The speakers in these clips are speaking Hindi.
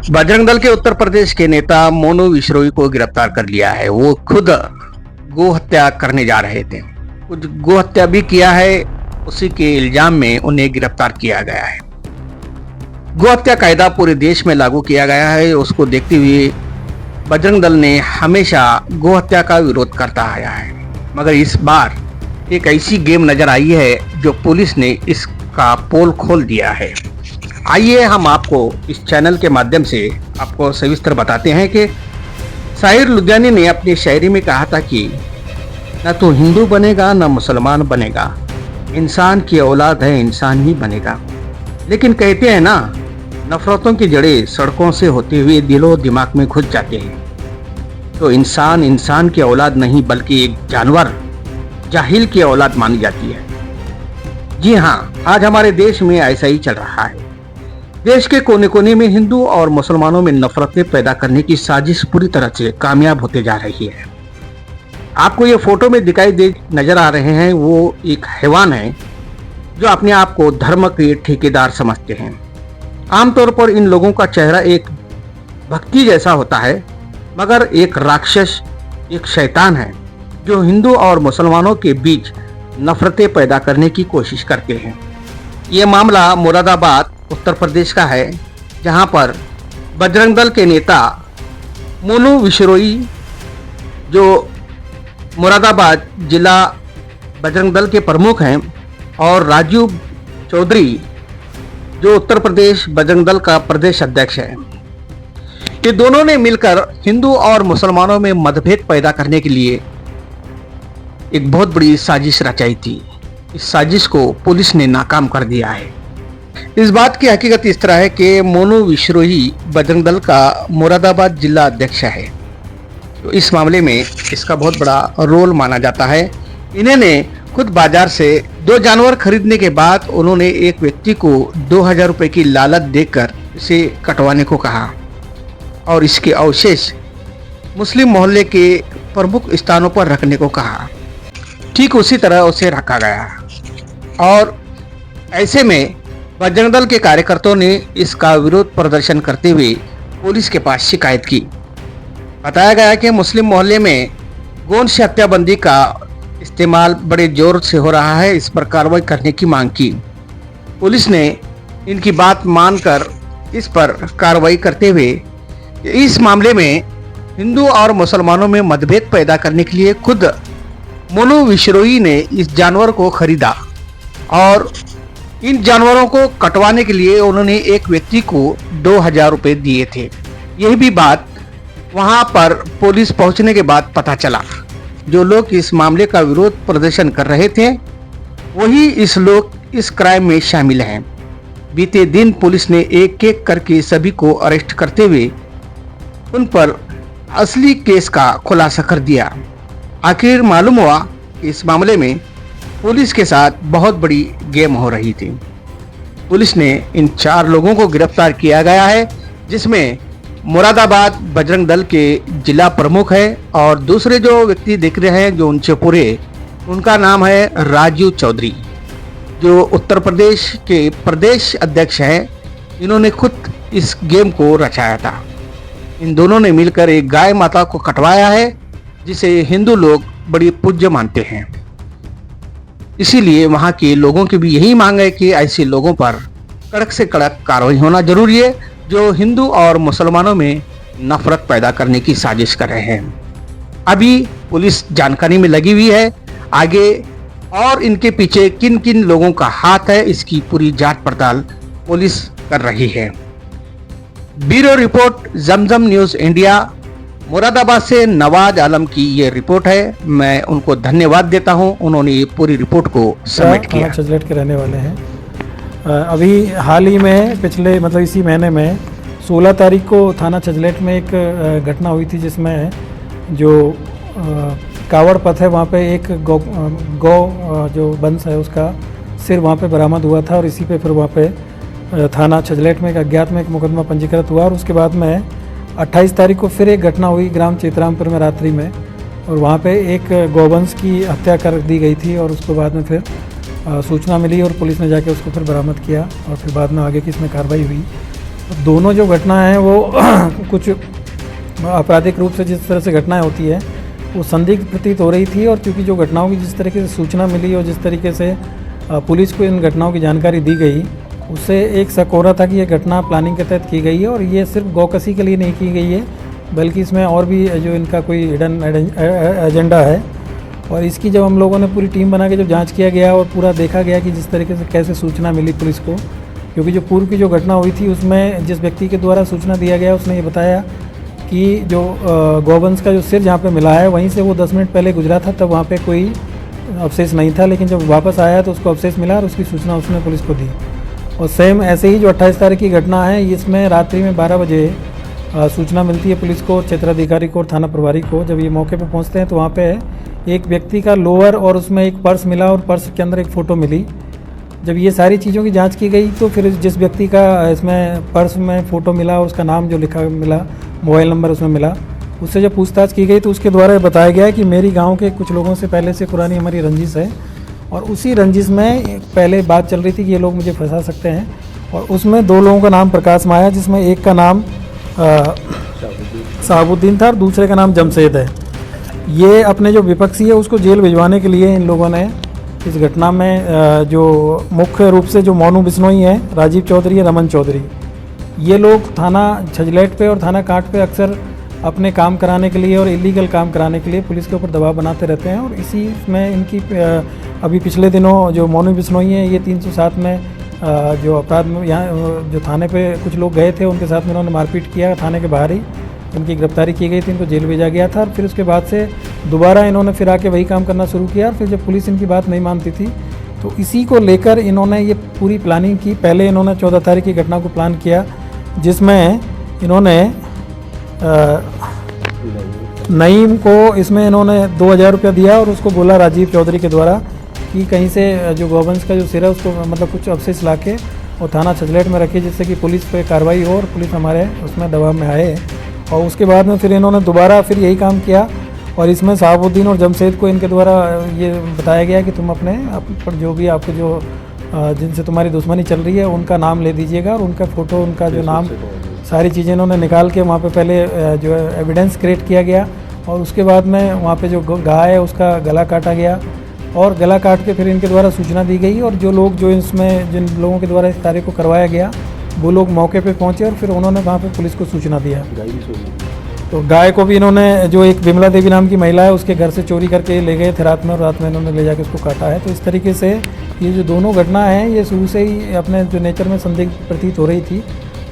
बजरंग दल के उत्तर प्रदेश के नेता मोनू विश्नोई को गिरफ्तार कर लिया है। वो खुद गो हत्या करने जा रहे थे, कुछ गो हत्या भी किया है। उसी के इल्जाम में उन्हें गिरफ्तार किया गया है। गो हत्या कायदा पूरे देश में लागू किया गया है। उसको देखते हुए बजरंग दल ने हमेशा गो हत्या का विरोध करता आया है, मगर इस बार एक ऐसी गेम नजर आई है जो पुलिस ने इसका पोल खोल दिया है। आइए हम आपको इस चैनल के माध्यम से आपको सविस्तर बताते हैं कि शाहिर लुधियानी ने अपनी शायरी में कहा था कि न तो हिंदू बनेगा न मुसलमान बनेगा, इंसान की औलाद है इंसान ही बनेगा। लेकिन कहते हैं ना, नफरतों की जड़ें सड़कों से होते हुए दिलो दिमाग में घुस जाते हैं। तो इंसान की औलाद नहीं बल्कि एक जानवर जाहिल की औलाद मानी जाती है। जी हाँ, आज हमारे देश में ऐसा ही चल रहा है। देश के कोने कोने में हिंदू और मुसलमानों में नफरतें पैदा करने की साजिश पूरी तरह से कामयाब होते जा रही है। आपको ये फोटो में दिखाई दे नजर आ रहे हैं, वो एक हैवान है जो अपने आप को धर्म के ठेकेदार समझते हैं। आमतौर पर इन लोगों का चेहरा एक भक्ति जैसा होता है, मगर एक राक्षस, एक शैतान है जो हिंदू और मुसलमानों के बीच नफरतें पैदा करने की कोशिश करते हैं। ये मामला मुरादाबाद उत्तर प्रदेश का है, जहां पर बजरंग दल के नेता मोनू विश्नोई, जो मुरादाबाद जिला बजरंग दल के प्रमुख हैं, और राजू चौधरी जो उत्तर प्रदेश बजरंग दल का प्रदेश अध्यक्ष है, ये दोनों ने मिलकर हिंदू और मुसलमानों में मतभेद पैदा करने के लिए एक बहुत बड़ी साजिश रचाई थी। इस साजिश को पुलिस ने नाकाम कर दिया है। इस बात की हकीकत इस तरह है कि मोनू विश्नोई बजरंग दल का मुरादाबाद जिला अध्यक्ष है। तो इस मामले में इसका बहुत बड़ा रोल माना जाता है। इन्होंने खुद बाजार से 2 जानवर खरीदने के बाद उन्होंने एक व्यक्ति को 2000 रुपये की लालच देकर इसे कटवाने को कहा और इसके अवशेष मुस्लिम मोहल्ले के प्रमुख स्थानों पर रखने को कहा। ठीक उसी तरह उसे रखा गया और ऐसे में बजरंग दल के कार्यकर्ताओं ने इसका विरोध प्रदर्शन करते हुए पुलिस के पास शिकायत की। बताया गया कि मुस्लिम मोहल्ले में गौण से हत्याबंदी का इस्तेमाल बड़े जोर से हो रहा है, इस पर कार्रवाई करने की मांग की। पुलिस ने इनकी बात मानकर इस पर कार्रवाई करते हुए इस मामले में हिंदू और मुसलमानों में मतभेद पैदा करने के लिए खुद मोनू विश्नोई ने इस जानवर को खरीदा और इन जानवरों को कटवाने के लिए उन्होंने एक व्यक्ति को 2000 रुपये दिए थे। यही भी बात वहां पर पुलिस पहुंचने के बाद पता चला। जो लोग इस मामले का विरोध प्रदर्शन कर रहे थे वही इस क्राइम में शामिल हैं। बीते दिन पुलिस ने एक एक करके सभी को अरेस्ट करते हुए उन पर असली केस का खुलासा कर दिया। आखिर मालूम हुआ कि इस मामले में पुलिस के साथ बहुत बड़ी गेम हो रही थी। पुलिस ने इन 4 लोगों को गिरफ्तार किया गया है, जिसमें मुरादाबाद बजरंग दल के जिला प्रमुख है और दूसरे जो व्यक्ति दिख रहे हैं जो उनसे पूरे, उनका नाम है राजू चौधरी, जो उत्तर प्रदेश के प्रदेश अध्यक्ष हैं। इन्होंने खुद इस गेम को रचाया था। इन दोनों ने मिलकर एक गाय माता को कटवाया है, जिसे हिंदू लोग बड़ी पूज्य मानते हैं। इसीलिए वहाँ के लोगों की भी यही मांग है कि ऐसे लोगों पर कड़क से कड़क कार्रवाई होना जरूरी है, जो हिंदू और मुसलमानों में नफरत पैदा करने की साजिश कर रहे हैं। अभी पुलिस जानकारी में लगी हुई है, आगे और इनके पीछे किन किन लोगों का हाथ है इसकी पूरी जांच पड़ताल पुलिस कर रही है। ब्यूरो रिपोर्ट, जमजम न्यूज़ इंडिया। मुरादाबाद से नवाज आलम की ये रिपोर्ट है। मैं उनको धन्यवाद देता हूं, उन्होंने ये पूरी रिपोर्ट को सबमिट किया। छजलेट के रहने वाले हैं। अभी हाल ही में पिछले इसी महीने में 16 तारीख को थाना छजलेट में एक घटना हुई थी, जिसमें जो कावड़ पथ है वहाँ पे एक गौ जो वंश है उसका सिर वहाँ पे बरामद हुआ था और इसी पे फिर वहाँ पे थाना छजलेट में एक अज्ञात में एक मुकदमा पंजीकृत हुआ। और उसके बाद में 28 तारीख को फिर एक घटना हुई ग्राम चेतरामपुर में रात्रि में, और वहाँ पे एक गौवंश की हत्या कर दी गई थी और उसके बाद में फिर सूचना मिली और पुलिस ने जाके उसको फिर बरामद किया और फिर बाद में आगे की इसमें कार्रवाई हुई। दोनों जो घटना है वो कुछ आपराधिक रूप से जिस तरह से घटनाएं होती है वो संदिग्ध प्रतीत हो रही थी। और क्योंकि जो घटनाओं की जिस तरीके से सूचना मिली और जिस तरीके से पुलिस को इन घटनाओं की जानकारी दी गई, उससे एक शक हो रहा था कि ये घटना प्लानिंग के तहत की गई है। और ये सिर्फ गौकसी के लिए नहीं की गई है, बल्कि इसमें और भी जो इनका कोई हिडन एजेंडा है। और इसकी जब हम लोगों ने पूरी टीम बना के जब जांच किया गया और पूरा देखा गया कि जिस तरीके से कैसे सूचना मिली पुलिस को, क्योंकि जो पूर्व की जो घटना हुई थी उसमें जिस व्यक्ति के द्वारा सूचना दिया गया उसने ये बताया कि जो गौवंश का जो सिर जहाँ पे मिला है वहीं से वो 10 मिनट पहले गुजरा था, तब वहाँ पे कोई अवशेष नहीं था। लेकिन जब वापस आया तो उसको अवशेष मिला और उसकी सूचना उसने पुलिस को दी। और सेम ऐसे ही जो 28 तारीख की घटना है, इसमें रात्रि में 12 बजे सूचना मिलती है पुलिस को, क्षेत्राधिकारी को और थाना प्रभारी को। जब ये मौके पर पहुँचते हैं तो वहाँ पे एक व्यक्ति का लोअर और उसमें एक पर्स मिला और पर्स के अंदर एक फ़ोटो मिली। जब ये सारी चीज़ों की जांच की गई तो फिर जिस व्यक्ति का इसमें पर्स में फ़ोटो मिला, उसका नाम जो लिखा मिला, मोबाइल नंबर उसमें मिला, उससे जब पूछताछ की गई तो उसके द्वारा बताया गया कि मेरी गांव के कुछ लोगों से पहले से पुरानी हमारी रंजिश है और उसी रंजिश में पहले बात चल रही थी कि ये लोग मुझे फंसा सकते हैं। और उसमें 2 लोगों का नाम प्रकाश में आया, जिसमें एक का नाम शहाबुद्दीन था और दूसरे का नाम जमशेद है। ये अपने जो विपक्षी है उसको जेल भिजवाने के लिए इन लोगों ने इस घटना में जो मुख्य रूप से जो मोनू बिश्नोई है, राजीव चौधरी है, रमन चौधरी, ये लोग थाना छजलेट पे और थाना कांट पे अक्सर अपने काम कराने के लिए और इलीगल काम कराने के लिए पुलिस के ऊपर दबाव बनाते रहते हैं। और इसी में इनकी अभी पिछले दिनों जो मोनू बिश्नोई हैं, ये 307 में जो अपराध में यहाँ जो थाने पे कुछ लोग गए थे उनके साथ में उन्होंने मारपीट किया, थाने के बाहर ही इनकी गिरफ्तारी की गई थी, इनको जेल भेजा गया था। और फिर उसके बाद से दोबारा इन्होंने फिर आके वही काम करना शुरू किया। और फिर जब पुलिस इनकी बात नहीं मानती थी तो इसी को लेकर इन्होंने ये पूरी प्लानिंग की। पहले इन्होंने 14 तारीख की घटना को प्लान किया, जिसमें इन्होंने नईम को इसमें इन्होंने 2000 रुपया दिया और उसको बोला राजीव चौधरी के द्वारा कि कहीं से जो गौवंश का जो सिर है उसको मतलब कुछ अवशेष ला के और थाना छजलेट में रखे, जिससे कि पुलिस पे कार्रवाई हो और पुलिस हमारे उसमें दबाव में आए। और उसके बाद में फिर इन्होंने दोबारा फिर यही काम किया। और इसमें शहाबुद्दीन और जमशेद को इनके द्वारा ये बताया गया कि तुम अपने पर जो भी आपको जो जिनसे तुम्हारी दुश्मनी चल रही है उनका नाम ले दीजिएगा और उनका फ़ोटो, उनका जो नाम, सारी चीज़ें इन्होंने निकाल के वहाँ पे पहले जो है एविडेंस क्रिएट किया गया। और उसके बाद में वहाँ पे जो गाय है उसका गला काटा गया और गला काट के फिर इनके द्वारा सूचना दी गई। और जो लोग जो इसमें जिन लोगों के द्वारा इस कार्य को करवाया गया वो लोग मौके पे पहुँचे और फिर उन्होंने वहाँ पे पुलिस को सूचना दिया। तो गाय को भी इन्होंने जो एक विमला देवी नाम की महिला है उसके घर से चोरी करके ले गए थे रात में, और रात में इन्होंने ले जाके उसको काटा है। तो इस तरीके से ये जो दोनों घटना हैं ये शुरू से ही अपने जो नेचर में संदिग्ध प्रतीत हो रही थी।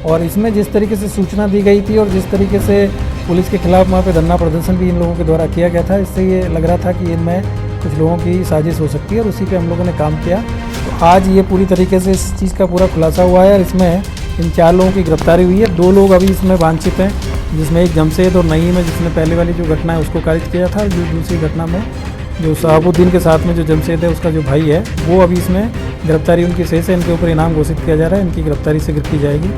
और इसमें जिस तरीके से सूचना दी गई थी और जिस तरीके से पुलिस के खिलाफ वहाँ पे धरना प्रदर्शन भी इन लोगों के द्वारा किया गया था, इससे ये लग रहा था कि इनमें कुछ लोगों की साजिश हो सकती है और उसी पे हम लोगों ने काम किया। तो आज ये पूरी तरीके से इस चीज़ का पूरा खुलासा हुआ है और इसमें इन 4 लोगों की गिरफ्तारी हुई है। 2 लोग अभी इसमें वांछित हैं, जिसमें एक जमशेद और नईम है जिसने पहले वाली जो घटना है उसको खारिज किया था। जो दूसरी घटना में जो शहाबुद्दीन के साथ में जो जमशेद है उसका जो भाई है वो अभी इसमें गिरफ्तारी उनकी शेष है। इनके ऊपर इनाम घोषित किया जा रहा है, इनकी गिरफ्तारी शीघ्र की जाएगी।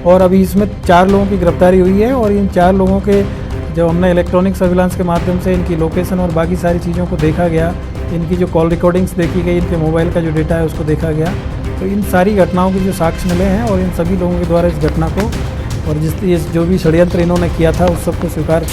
और अभी इसमें 4 लोगों की गिरफ्तारी हुई है और इन 4 लोगों के जब हमने इलेक्ट्रॉनिक सर्विलांस के माध्यम से इनकी लोकेशन और बाकी सारी चीज़ों को देखा गया, इनकी जो कॉल रिकॉर्डिंग्स देखी गई, इनके मोबाइल का जो डेटा है उसको देखा गया, तो इन सारी घटनाओं के जो साक्ष्य मिले हैं और इन सभी लोगों के द्वारा इस घटना को और जिस जो भी षड्यंत्र इन्होंने किया था उस सबको स्वीकार